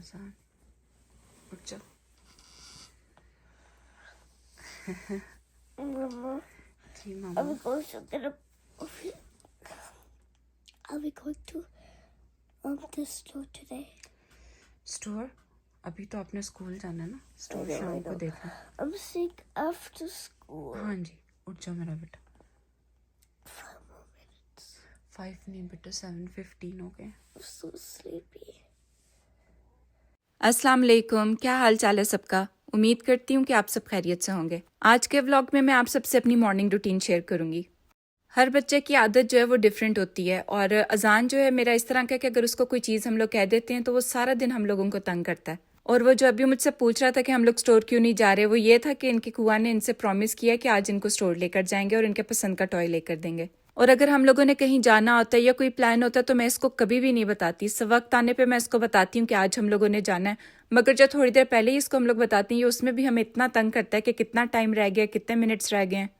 आसान उठ जाओ। Mama, जी are मामा। we going to get a? Are we going to the store today? Store अभी तो आपने स्कूल जाना है ना, I स्टोर know, शाम I को know. देख लो। I'm sick after school. हाँ जी, उठ जाओ मेरा बेटा। 5 more minutes. 5 नहीं बेटा, 7:15 हो गए। I'm so sleepy. अस्सलाम वालेकुम, क्या हाल चाल है सबका। उम्मीद करती हूँ कि आप सब खैरियत से होंगे। आज के व्लॉग में मैं आप सबसे अपनी मॉर्निंग रूटीन शेयर करूंगी। हर बच्चे की आदत जो है वो डिफरेंट होती है और अजान जो है मेरा इस तरह का कि अगर उसको कोई चीज़ हम लोग कह देते हैं तो वो सारा दिन हम लोगों को तंग करता है। और वो जो अभी मुझसे पूछ रहा था कि हम लोग स्टोर क्यों नहीं जा रहे, वो ये था कि इनकी कुआ ने इनसे प्रॉमिस किया कि आज इनको स्टोर लेकर जाएंगे और इनके पसंद का टॉय लेकर देंगे। और अगर हम लोगों ने कहीं जाना होता है या कोई प्लान होता है तो मैं इसको कभी भी नहीं बताती। सब वक्त आने पे मैं इसको बताती हूँ कि आज हम लोगों ने जाना है, मगर जो थोड़ी देर पहले ही इसको हम लोग बताती हैं उसमें भी हमें इतना तंग करता है कि कितना टाइम रह गया, कितने मिनट्स रह गए हैं।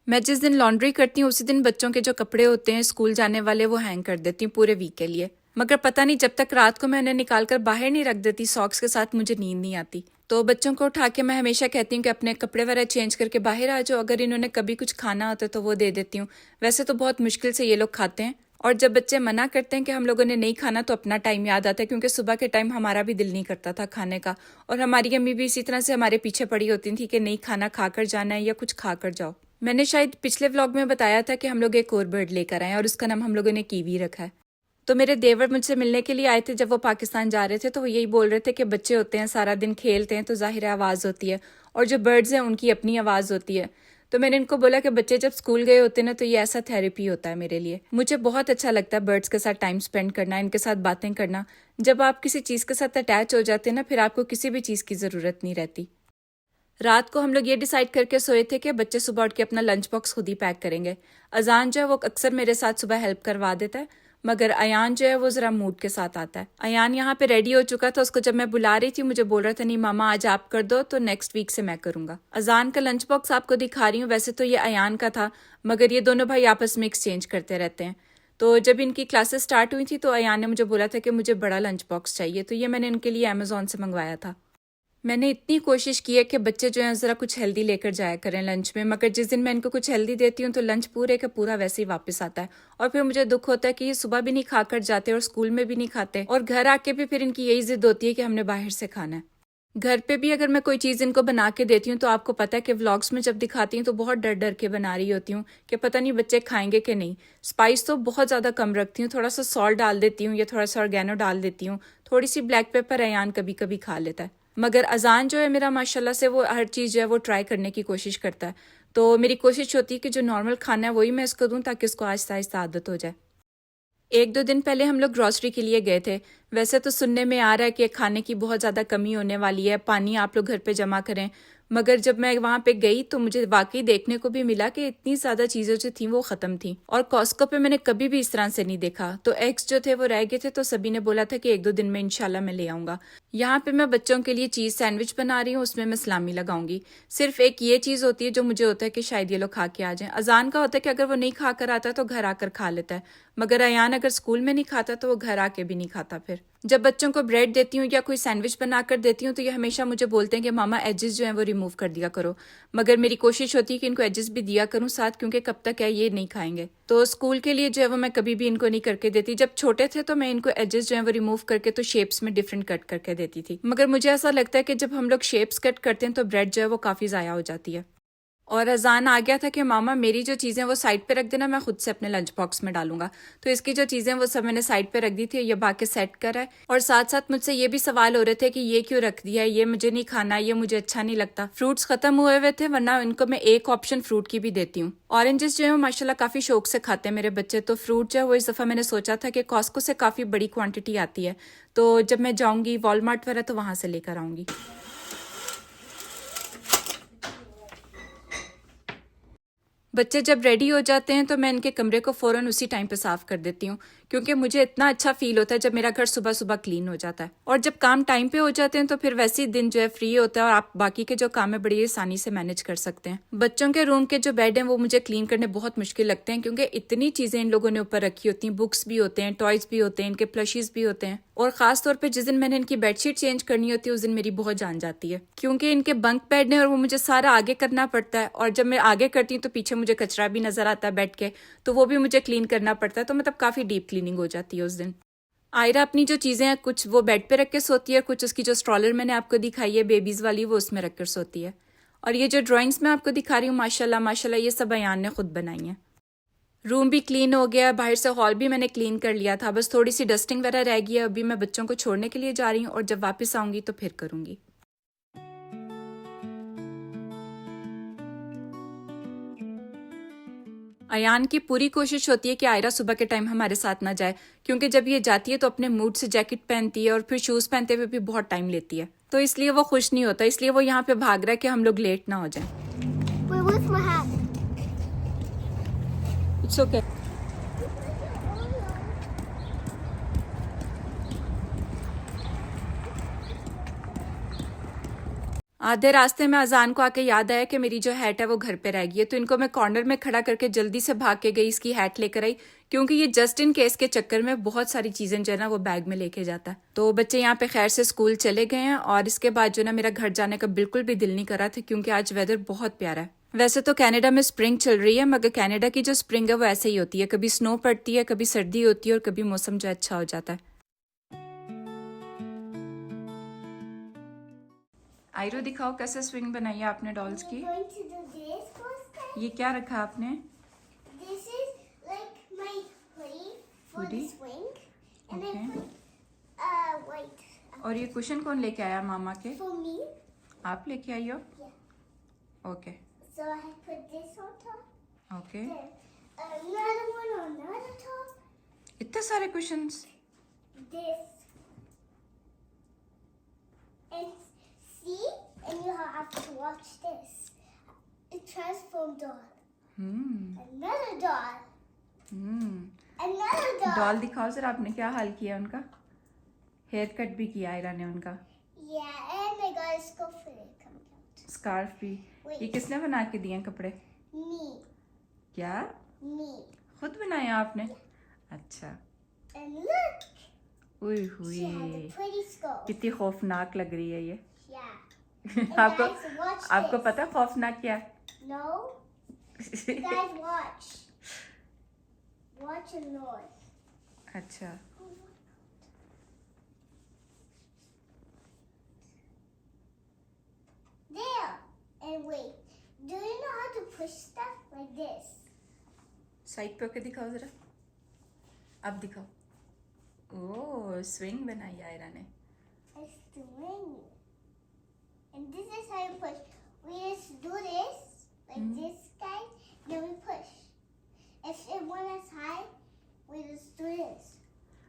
मैं जिस दिन लॉन्ड्री करती हूँ उसी दिन बच्चों के जो कपड़े होते हैं स्कूल जाने वाले वो हैंग कर देती हूँ पूरे वीक के लिए। मगर पता नहीं जब तक रात को मैं उन्हें निकाल कर बाहर नहीं रख देती सॉक्स के साथ मुझे नींद नहीं आती। तो बच्चों को उठा के मैं हमेशा कहती हूँ कि अपने कपड़े वगैरह चेंज करके बाहर आ जाओ, अगर इन्होंने कभी कुछ खाना होता है तो वो दे देती हूँ। वैसे तो बहुत मुश्किल से ये लोग खाते हैं और जब बच्चे मना करते हैं कि हम लोगों ने नहीं खाना तो अपना टाइम याद आता है, क्योंकि सुबह के टाइम हमारा भी दिल नहीं करता था खाने का और हमारी अम्मी भी इसी तरह से हमारे पीछे पड़ी होती थी कि नहीं खाना खाकर जाना है या कुछ खाकर जाओ। मैंने शायद पिछले व्लॉग में बताया था कि हम लोग एक और बर्ड लेकर आए और उसका नाम हम लोगों ने कीवी रखा है। तो मेरे देवर मुझसे मिलने के लिए आए थे जब वो पाकिस्तान जा रहे थे, तो वो यही बोल रहे थे कि बच्चे होते हैं सारा दिन खेलते हैं तो जाहिर है आवाज़ होती है और जो बर्ड्स हैं उनकी अपनी आवाज़ होती है। तो मैंने इनको बोला कि बच्चे जब स्कूल गए होते हैं ना तो ये ऐसा थेरेपी होता है मेरे लिए। मुझे बहुत अच्छा लगता है बर्ड्स के साथ टाइम स्पेंड करना, इनके साथ बातें करना। जब आप किसी चीज़ के साथ अटैच हो जाते हैं ना फिर आपको किसी भी चीज़ की ज़रूरत नहीं रहती। रात को हम लोग ये डिसाइड करके सोए थे कि बच्चे सुबह उठ के अपना लंच बॉक्स खुद ही पैक करेंगे। अजान जो है वो अक्सर मेरे साथ सुबह हेल्प करवा देता है, मगर अयान जो है वो ज़रा मूड के साथ आता है। अयान यहाँ पे रेडी हो चुका था, उसको जब मैं बुला रही थी मुझे बोल रहा था नहीं मामा आज आप कर दो तो नेक्स्ट वीक से मैं करूँगा। अजान का लंच बॉक्स आपको दिखा रही हूँ, वैसे तो ये अयान का था मगर ये दोनों भाई आपस में एक्सचेंज करते रहते हैं। तो जब इनकी क्लासेस स्टार्ट हुई थी तो अयान ने मुझे बोला था कि मुझे बड़ा लंच बॉक्स चाहिए, तो ये मैंने इनके लिए अमेजोन से मंगवाया था। मैंने इतनी कोशिश की है कि बच्चे जो हैं ज़रा कुछ हेल्दी लेकर जाया करें लंच में, मगर जिस दिन मैं इनको कुछ हेल्दी देती हूँ तो लंच पूरे का पूरा वैसे ही वापस आता है और फिर मुझे दुख होता है कि ये सुबह भी नहीं खाकर जाते और स्कूल में भी नहीं खाते और घर आके भी फिर इनकी यही जिद होती है कि हमने बाहर से खाना है। घर पे भी अगर मैं कोई चीज़ इनको बना के देती हूँ तो आपको पता है कि व्लॉग्स में जब दिखाती हूँ तो बहुत डर डर के बना रही होती हूँ कि पता नहीं बच्चे खाएंगे कि नहीं। स्पाइस तो बहुत ज़्यादा कम रखती हूँ, थोड़ा सा सॉल्ट डाल देती हूँ या थोड़ा सा ऑर्गेनो डाल देती हूँ, थोड़ी सी ब्लैक पेपर अयान कभी कभी खा लेता है। मगर अजान जो है मेरा माशाल्लाह से वो हर चीज़ जो है वो ट्राई करने की कोशिश करता है। तो मेरी कोशिश होती है कि जो नॉर्मल खाना है वही मैं इसको दूँ ताकि इसको आहिस्ता आहिस्ता आदत हो जाए। 1-2 दिन पहले हम लोग ग्रॉसरी के लिए गए थे। वैसे तो सुनने में आ रहा है कि खाने की बहुत ज़्यादा कमी होने वाली है, पानी आप लोग घर पे जमा करें। मगर जब मैं वहाँ पे गई तो मुझे वाकई देखने को भी मिला कि इतनी ज़्यादा चीज़ें जो थी वो ख़त्म थी और कॉस्को पे मैंने कभी भी इस तरह से नहीं देखा। तो एग्स जो थे वो रह गए थे, तो सभी ने बोला था कि 1-2 दिन में इंशाल्लाह मैं ले आऊँगा। यहाँ पे मैं बच्चों के लिए चीज़ सैंडविच बना रही हूँ, उसमें मैं सलामी लगाऊंगी। सिर्फ एक ये चीज़ होती है जो मुझे होता है कि शायद ये लोग खा के आ जाएं। अजान का होता है कि अगर वो नहीं खा कर आता तो घर आकर खा लेता है, मगर अयान अगर स्कूल में नहीं खाता तो वो घर आके भी नहीं खाता। फिर जब बच्चों को ब्रेड देती हूँ या कोई सैंडविच बनाकर देती हूँ तो ये हमेशा मुझे बोलते हैं कि मामा एजेस जो हैं वो रिमूव कर दिया करो, मगर मेरी कोशिश होती है कि इनको एजेस भी दिया करूँ साथ, क्योंकि कब तक है ये नहीं खाएंगे। तो स्कूल के लिए जो है वो मैं कभी भी इनको नहीं करके देती। जब छोटे थे तो मैं इनको एजेस जो है वो रिमूव करके तो शेप्स में डिफरेंट कट करके देती थी, मगर मुझे ऐसा लगता है कि जब हम लोग शेप्स कट करते हैं तो ब्रेड जो है वो काफ़ी ज़ाया हो जाती है। और अजान आ गया था कि मामा मेरी जो चीज़ें वो साइड पे रख देना, मैं खुद से अपने लंच बॉक्स में डालूंगा। तो इसकी जो चीज़ें वो सब मैंने साइड पे रख दी थी, ये बाकी सेट करा है। और साथ साथ मुझसे ये भी सवाल हो रहे थे कि ये क्यों रख दिया है, ये मुझे नहीं खाना, ये मुझे अच्छा नहीं लगता। फ्रूट्स खत्म हुए थे, वरना इनको मैं एक ऑप्शन फ्रूट की भी देती हूँ। ऑरेंजेस जो है माशाल्लाह काफ़ी शौक से खाते हैं मेरे बच्चे, तो फ्रूट जो है वो इस दफ़ा मैंने सोचा था कि कॉस्को से काफ़ी बड़ी क्वान्टिटी आती है, तो जब मैं जाऊँगी वॉलमार्ट वगैरह तो वहाँ से लेकर आऊँगी। बच्चे जब रेडी हो जाते हैं तो मैं इनके कमरे को फ़ौरन उसी टाइम पे साफ़ कर देती हूँ, क्योंकि मुझे इतना अच्छा फील होता है जब मेरा घर सुबह सुबह क्लीन हो जाता है। और जब काम टाइम पे हो जाते हैं तो फिर वैसे ही दिन जो है फ्री होता है और आप बाकी के जो काम है बड़ी आसानी से मैनेज कर सकते हैं। बच्चों के रूम के जो बेड हैं वो मुझे क्लीन करने बहुत मुश्किल लगते हैं, क्योंकि इतनी चीज़ें इन लोगों ने ऊपर रखी होती हैं, बुक्स भी होते हैं, टॉयज़ भी होते हैं, इनके प्लशीज भी होते हैं। और ख़ास तौर पे जिस दिन मैंने इनकी बेडशीट चेंज करनी होती है उस दिन मेरी बहुत जान जाती है, क्योंकि इनके बंक बेड हैं और वो मुझे सारा आगे करना पड़ता है। और जब मैं आगे करती हूँ तो पीछे मुझे कचरा भी नजर आता है बेड के, तो वो भी मुझे क्लीन करना पड़ता है। तो मतलब काफ़ी डीप क्लीनिंग हो जाती है उस दिन। आयरा अपनी जो चीज़ें हैं कुछ वो बेड पे रख के सोती है, कुछ उसकी जो स्ट्रॉलर मैंने आपको दिखाई है बेबीज़ वाली वो उसमें रख कर सोती है। और ये जो ड्राइंग्स मैं आपको दिखा रही हूँ माशाल्लाह माशाल्लाह ये सब अयान ने खुद बनाई हैं। रूम भी क्लीन हो गया, बाहर से हॉल भी मैंने क्लीन कर लिया था, बस थोड़ी सी डस्टिंग वगैरह रह गई है। अभी मैं बच्चों को छोड़ने के लिए जा रही हूँ और जब वापस आऊँगी तो फिर करूँगी। अयान की पूरी कोशिश होती है कि आयरा सुबह के टाइम हमारे साथ ना जाए, क्योंकि जब ये जाती है तो अपने मूड से जैकेट पहनती है और फिर शूज़ पहनते हुए भी बहुत टाइम लेती है, तो इसलिए वो खुश नहीं होता, इसलिए वो यहाँ पे भाग रहा है कि हम लोग लेट ना हो जाएं। Wait, where's my hat? It's okay. आधे रास्ते में अजान को आके याद आया कि मेरी जो हैट है वो घर पे रह गई है, तो इनको मैं कॉर्नर में खड़ा करके जल्दी से भाग के गई, इसकी हैट लेकर आई, क्योंकि ये जस्ट इन केस के चक्कर में बहुत सारी चीजें जो है ना वो बैग में लेके जाता है। तो बच्चे यहाँ पे खैर से स्कूल चले गए हैं और इसके बाद जो ना मेरा घर जाने का बिल्कुल भी दिल नहीं कर रहा था, क्योंकि आज वेदर बहुत प्यारा है। वैसे तो कनाडा में स्प्रिंग चल रही है, मगर कनाडा की जो स्प्रिंग है वो ऐसे ही होती है, कभी स्नो पड़ती है, कभी सर्दी होती है और कभी मौसम जो अच्छा हो जाता है। आयरो दिखाओ कैसे स्विंग बनाई है आपने डॉल्स की। I'm going to do this first time. ये क्या रखा आपने? This is like my hoodie for Hoodie? the swing. And Okay. I put white और ये कुशन कौन लेके आया मामा के? for me. आप लेके आई हो? Yeah. Okay So I put this on top. Okay. Then another one on another top. इतने सारे cushions. This. And see? And you have to watch this. A transform doll. Another doll. Another doll. Doll दिखाओ sir, आपने क्या हाल किया उनका? Hair cut भी किया आयरा ने उनका, Yeah, and I got a scarf for it coming out. Scarf भी। Wait. ये किसने बना के दिए हैं कपड़े? Me. क्या Me. खुद बनाए आपने? अच्छा। And look! उई She has a हुई, pretty scarf. कितनी खौफनाक लग रही है ये। Yeah. And आपको guys, watch आपको this. पता खौफनाक क्या है? No? Guys, watch. Watch and noise. अच्छा There! And wait. Do you know how to push stuff like this? Side पे होके दिखाओ जरा, अब दिखाओ। ओह स्विंग बनाई है आयरा ने। I swing. And this is how you push. We just do this, like this, guys. Then we push. If one is high, we just do this.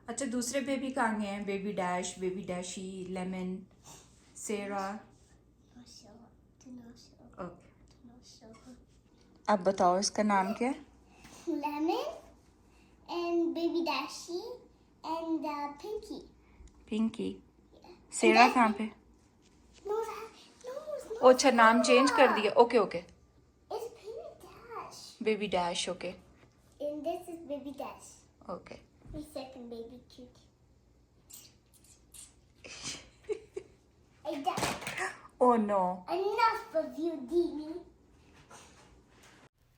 अच्छा दूसरे बेबी कहाँ गए हैं? Baby Dash, baby Dashy, Lemon, Sera. No show. Do not show. Okay Do not show. अब बताओ इसका नाम क्या है? Lemon and baby Dashi and Pinky. Pinky. सेरा कहाँ पे? No, it's not. ओ अच्छा नाम चेंज कर दिया। Okay okay It's baby Dash. Baby Dash. Okay And this is baby Dash. Okay. My second baby cutie. I died. Oh no. Enough of you, Dini.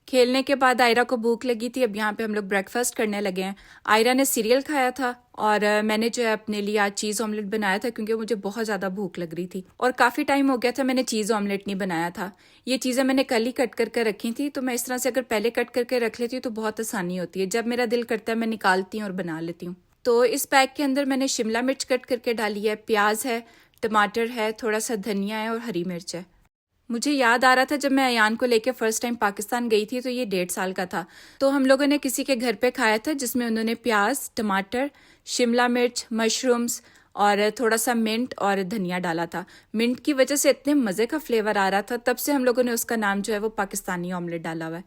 खेलने के बाद आयरा को भूख लगी थी, अब यहाँ पे हम लोग ब्रेकफास्ट करने लगे हैं। आयरा ने सीरियल खाया था और मैंने जो है अपने लिए आज चीज़ ऑमलेट बनाया था, क्योंकि मुझे बहुत ज़्यादा भूख लग रही थी और काफ़ी टाइम हो गया था मैंने चीज़ ऑमलेट नहीं बनाया था। ये चीज़ें मैंने कल ही कट करके रखी थी, तो मैं इस तरह से अगर पहले कट करके रख लेती हूँ तो बहुत आसानी होती है। जब मेरा दिल करता है मैं निकालती हूँ और बना लेती हूँ। तो इस पैक के अंदर मैंने शिमला मिर्च कट करके डाली है, प्याज है, टमाटर है, थोड़ा सा धनिया है और हरी मिर्च है। मुझे याद आ रहा था जब मैं अयान को लेके फर्स्ट टाइम पाकिस्तान गई थी तो ये 1.5 साल का था, तो हम लोगों ने किसी के घर पे खाया था जिसमें उन्होंने प्याज, टमाटर, शिमला मिर्च, मशरूम्स और थोड़ा सा मिंट और धनिया डाला था। मिंट की वजह से इतने मज़े का फ्लेवर आ रहा था, तब से हम लोगों ने उसका नाम जो है वो पाकिस्तानी ऑमलेट डाला हुआ है।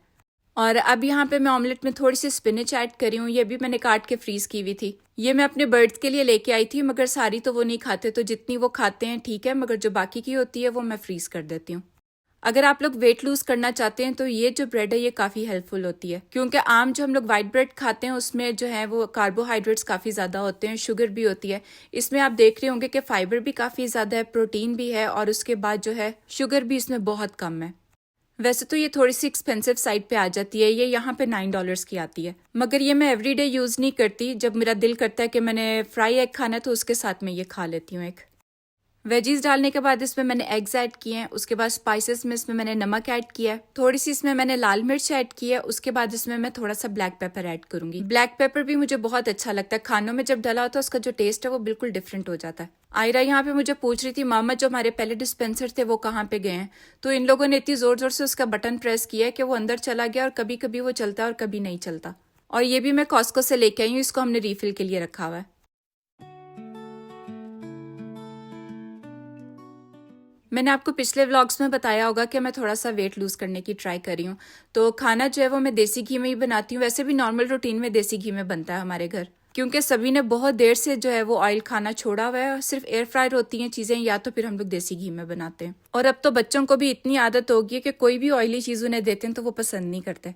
और अब यहाँ पे मैं ऑमलेट में थोड़ी सी स्पिनच ऐड करी हूँ। ये भी मैंने काट के फ्रीज की हुई थी। ये मैं अपने बर्ड्स के लिए लेके आई थी, मगर सारी तो वो नहीं खाते, तो जितनी वो खाते हैं ठीक है, मगर जो बाकी की होती है वो मैं फ्रीज कर देती हूँ। अगर आप लोग वेट लूज करना चाहते हैं तो ये जो ब्रेड है ये काफ़ी हेल्पफुल होती है, क्योंकि आम जो हम लोग वाइट ब्रेड खाते हैं उसमें जो है वो कार्बोहाइड्रेट्स काफ़ी ज़्यादा होते हैं, शुगर भी होती है। इसमें आप देख रहे होंगे कि फाइबर भी काफ़ी ज़्यादा है, प्रोटीन भी है, और उसके बाद जो है शुगर भी इसमें बहुत कम है। वैसे तो ये थोड़ी सी एक्सपेंसिव साइड पे आ जाती है, ये यहाँ पे $9 की आती है, मगर ये मैं एवरीडे यूज़ नहीं करती। जब मेरा दिल करता है कि मैंने फ्राई एग खाना है तो उसके साथ मैं ये खा लेती हूँ एक। वेजीज डालने के बाद इसमें मैंने एग्स ऐड किए हैं, उसके बाद स्पाइसेस में इसमें मैंने नमक ऐड किया है, थोड़ी सी इसमें मैंने लाल मिर्च ऐड की है, उसके बाद इसमें मैं थोड़ा सा ब्लैक पेपर ऐड करूंगी। ब्लैक पेपर भी मुझे बहुत अच्छा लगता है, खानों में जब डला होता है उसका जो टेस्ट है वो बिल्कुल डिफरेंट हो जाता है। आयरा यहाँ पे मुझे पूछ रही थी मामा जो हमारे पहले डिस्पेंसर थे वो कहाँ पे गए हैं, तो इन लोगों ने इतनी जोर जोर से उसका बटन प्रेस किया है कि वो अंदर चला गया, और कभी कभी वो चलता है और कभी नहीं चलता। और ये भी मैं कॉस्को से लेके आई हूँ, इसको हमने रीफिल के लिए रखा हुआ है। मैंने आपको पिछले व्लॉग्स में बताया होगा कि मैं थोड़ा सा वेट लूज करने की ट्राई कर रही हूँ, तो खाना जो है वो मैं देसी घी में ही बनाती हूँ। वैसे भी नॉर्मल रूटीन में देसी घी में बनता है हमारे घर, क्योंकि सभी ने बहुत देर से जो है वो ऑयल खाना छोड़ा हुआ है, और सिर्फ एयर फ्रायर होती हैं चीज़ें, या तो फिर हम लोग देसी घी में बनाते हैं। और अब तो बच्चों को भी इतनी आदत हो गई है कि कोई भी ऑयली चीज़ उन्हें देते हैं तो वो पसंद नहीं करते।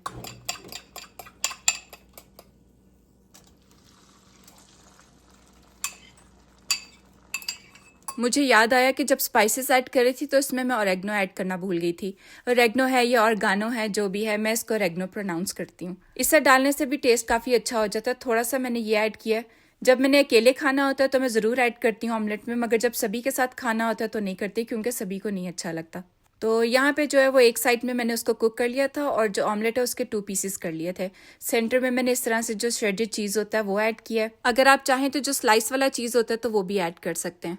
मुझे याद आया कि जब स्पाइसेस ऐड करी थी तो इसमें मैं ऑरेगनो ऐड करना भूल गई थी। ऑरेगनो है या ऑर्गानो है, जो भी है, मैं इसको ऑरेगनो प्रोनाउंस करती हूँ। इसे डालने से भी टेस्ट काफ़ी अच्छा हो जाता है। थोड़ा सा मैंने ये ऐड किया है। जब मैंने अकेले खाना होता है तो मैं ज़रूर ऐड करती हूँ ऑमलेट में, मगर जब सभी के साथ खाना होता है तो नहीं करती, क्योंकि सभी को नहीं अच्छा लगता। तो यहाँ पे जो है वो एक साइड में मैंने उसको कुक कर लिया था, और जो ऑमलेट है उसके 2 पीसेस कर लिए थे। सेंटर में मैंने इस तरह से जो श्रेडेड चीज़ होता है वो ऐड किया है। अगर आप चाहें तो जो स्लाइस वाला चीज़ होता है तो वो भी ऐड कर सकते हैं।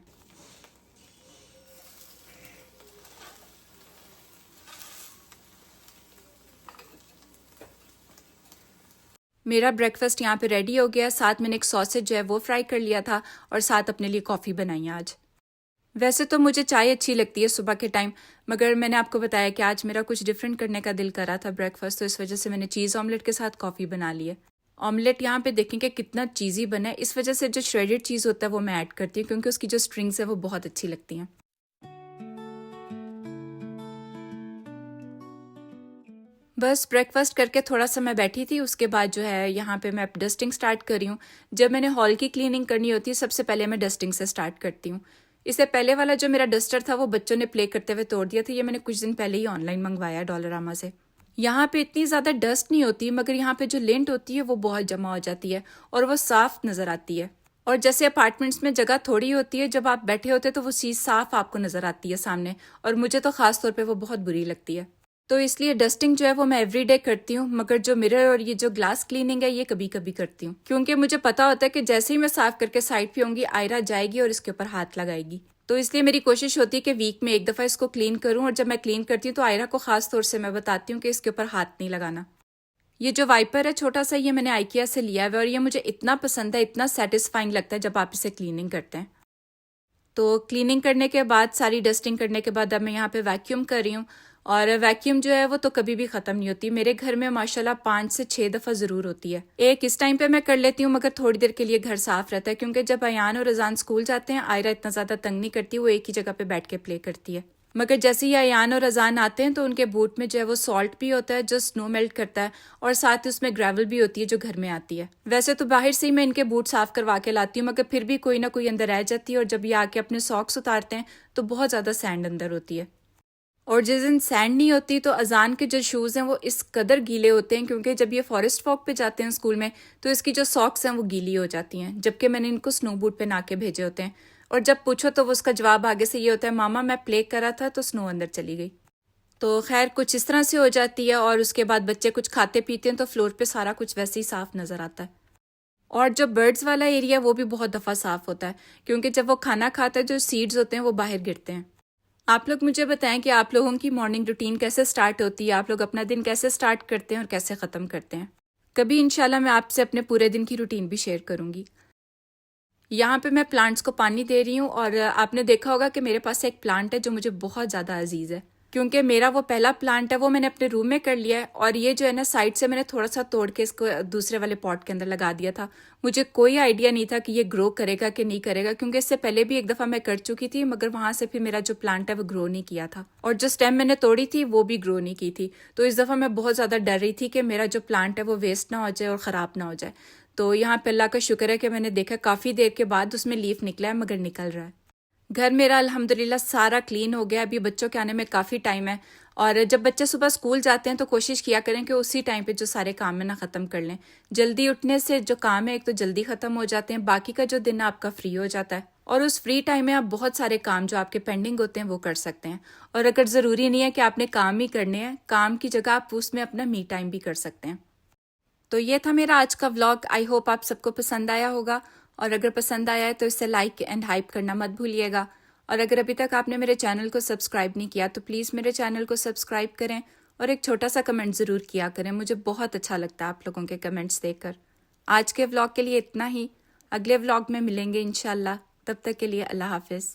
मेरा ब्रेकफास्ट यहाँ पे रेडी हो गया। साथ मैंने एक सॉसेज जो है वो फ्राई कर लिया था, और साथ अपने लिए कॉफ़ी बनाई आज। वैसे तो मुझे चाय अच्छी लगती है सुबह के टाइम, मगर मैंने आपको बताया कि आज मेरा कुछ डिफरेंट करने का दिल कर रहा था ब्रेकफास्ट, तो इस वजह से मैंने चीज़ ऑमलेट के साथ कॉफ़ी बना ली है। ऑमलेट यहाँ पे देखें कि कितना चीज़ी बना है, इस वजह से जो श्रेडेड चीज़ होता है वो मैं ऐड करती हूँ, क्योंकि उसकी जो स्ट्रिंग्स है वो बहुत अच्छी लगती हैं। बस ब्रेकफास्ट करके थोड़ा सा मैं बैठी थी, उसके बाद जो है यहाँ पे मैं डस्टिंग स्टार्ट कर रही हूँ। जब मैंने हॉल की क्लीनिंग करनी होती है सबसे पहले मैं डस्टिंग से स्टार्ट करती हूँ। इससे पहले वाला जो मेरा डस्टर था वो बच्चों ने प्ले करते हुए तोड़ दिया था। ये मैंने कुछ दिन पहले ही ऑनलाइन मंगवाया डॉलरामा से। यहाँ पे इतनी ज़्यादा डस्ट नहीं होती, मगर यहाँ पे जो लिंट होती है वो बहुत जमा हो जाती है, और वो साफ नज़र आती है। और जैसे अपार्टमेंट्स में जगह थोड़ी होती है, जब आप बैठे होते तो वो चीज़ साफ आपको नज़र आती है सामने, और मुझे तो ख़ास तौर पे वो बहुत बुरी लगती है। तो इसलिए डस्टिंग जो है वो मैं एवरीडे करती हूँ, मगर जो मिरर और ये जो ग्लास क्लीनिंग है ये कभी कभी करती हूँ, क्योंकि मुझे पता होता है कि जैसे ही मैं साफ करके साइड पे होंगी आयरा जाएगी और इसके ऊपर हाथ लगाएगी। तो इसलिए मेरी कोशिश होती है कि वीक में एक दफ़ा इसको क्लीन करूँ, और जब मैं क्लीन करती हूँ तो आयरा को खास तौर से मैं बताती हूँ कि इसके ऊपर हाथ नहीं लगाना। ये जो वाइपर है छोटा सा, ये मैंने आइकिया से लिया हुआ है, और ये मुझे इतना पसंद है, इतना सेटिस्फाइंग लगता है जब आप इसे क्लीनिंग करते हैं। तो क्लीनिंग करने के बाद, सारी डस्टिंग करने के बाद अब मैं यहाँ पे वैक्यूम कर रही हूँ, और वैक्यूम जो है वो तो कभी भी ख़त्म नहीं होती। मेरे घर में माशाल्लाह 5 से 6 दफ़ा ज़रूर होती है। एक इस टाइम पे मैं कर लेती हूँ, मगर थोड़ी देर के लिए घर साफ रहता है, क्योंकि जब अयान और अजान स्कूल जाते हैं आयरा इतना ज़्यादा तंग नहीं करती, वो एक ही जगह पे बैठ के प्ले करती है। मगर जैसे ही अयान और अजान आते हैं तो उनके बूट में जो है वो सॉल्ट भी होता है जो स्नो मेल्ट करता है, और साथ ही उसमें ग्रेवल भी होती है जो घर में आती है। वैसे तो बाहर से ही मैं इनके बूट साफ करवा के लाती हूँ, मगर फिर भी कोई ना कोई अंदर रह जाती है, और जब ये आके अपने सॉक्स उतारते हैं तो बहुत ज़्यादा सैंड अंदर होती है। और जिस दिन सैंड नहीं होती तो अजान के जो शूज़ हैं वो इस कदर गीले होते हैं, क्योंकि जब ये फॉरेस्ट वॉक पे जाते हैं स्कूल में तो इसकी जो सॉक्स हैं वो गीली हो जाती हैं, जबकि मैंने इनको स्नो बूट पहना के भेजे होते हैं। और जब पूछो तो वो उसका जवाब आगे से ये होता है, मामा मैं प्ले कर रहा था तो स्नो अंदर चली गई। तो खैर कुछ इस तरह से हो जाती है, और उसके बाद बच्चे कुछ खाते पीते हैं तो फ्लोर पे सारा कुछ वैसे ही साफ नज़र आता है। और जो बर्ड्स वाला एरिया वो भी बहुत दफ़ा साफ़ होता है, क्योंकि जब वो खाना खाते हैं जो सीड्स होते हैं वो बाहर गिरते हैं। आप लोग मुझे बताएं कि आप लोगों की मॉर्निंग रूटीन कैसे स्टार्ट होती है, आप लोग अपना दिन कैसे स्टार्ट करते हैं और कैसे ख़त्म करते हैं। कभी इंशाल्लाह मैं आपसे अपने पूरे दिन की रूटीन भी शेयर करूंगी। यहाँ पे मैं प्लांट्स को पानी दे रही हूँ, और आपने देखा होगा कि मेरे पास एक प्लांट है जो मुझे बहुत ज़्यादा अजीज़ है, क्योंकि मेरा वो पहला प्लांट है वो मैंने अपने रूम में कर लिया है, और ये जो है ना साइड से मैंने थोड़ा सा तोड़ के इसको दूसरे वाले पॉट के अंदर लगा दिया था। मुझे कोई आइडिया नहीं था कि ये ग्रो करेगा कि नहीं करेगा, क्योंकि इससे पहले भी एक दफ़ा मैं कर चुकी थी, मगर वहाँ से फिर मेरा जो प्लांट है वो ग्रो नहीं किया था, और जो स्टेम मैंने तोड़ी थी वो भी ग्रो नहीं की थी। तो इस दफ़ा मैं बहुत ज़्यादा डर रही थी कि मेरा जो प्लांट है वो वेस्ट ना हो जाए और ख़राब ना हो जाए। तो यहाँ पे अल्लाह का शुक्र है कि मैंने देखा काफ़ी देर के बाद उसमें लीफ निकला है, मगर निकल रहा है। घर मेरा अल्हम्दुलिल्लाह सारा क्लीन हो गया। अभी बच्चों के आने में काफ़ी टाइम है, और जब बच्चे सुबह स्कूल जाते हैं तो कोशिश किया करें कि उसी टाइम पे जो सारे काम है ना ख़त्म कर लें। जल्दी उठने से जो काम है एक तो जल्दी ख़त्म हो जाते हैं, बाकी का जो दिन है आपका फ्री हो जाता है, और उस फ्री टाइम में आप बहुत सारे काम जो आपके पेंडिंग होते हैं वो कर सकते हैं। और अगर ज़रूरी नहीं है कि आपने काम ही करने हैं, काम की जगह आप उसमें अपना मी टाइम भी कर सकते हैं। तो ये था मेरा आज का व्लॉग। आई होप आप सबको पसंद आया होगा, और अगर पसंद आया है तो इसे लाइक एंड हाइप करना मत भूलिएगा। और अगर अभी तक आपने मेरे चैनल को सब्सक्राइब नहीं किया तो प्लीज़ मेरे चैनल को सब्सक्राइब करें, और एक छोटा सा कमेंट ज़रूर किया करें। मुझे बहुत अच्छा लगता है आप लोगों के कमेंट्स देखकर। आज के व्लॉग के लिए इतना ही, अगले व्लॉग में मिलेंगे इंशाल्लाह। तब तक के लिए अल्लाह हाफिज़।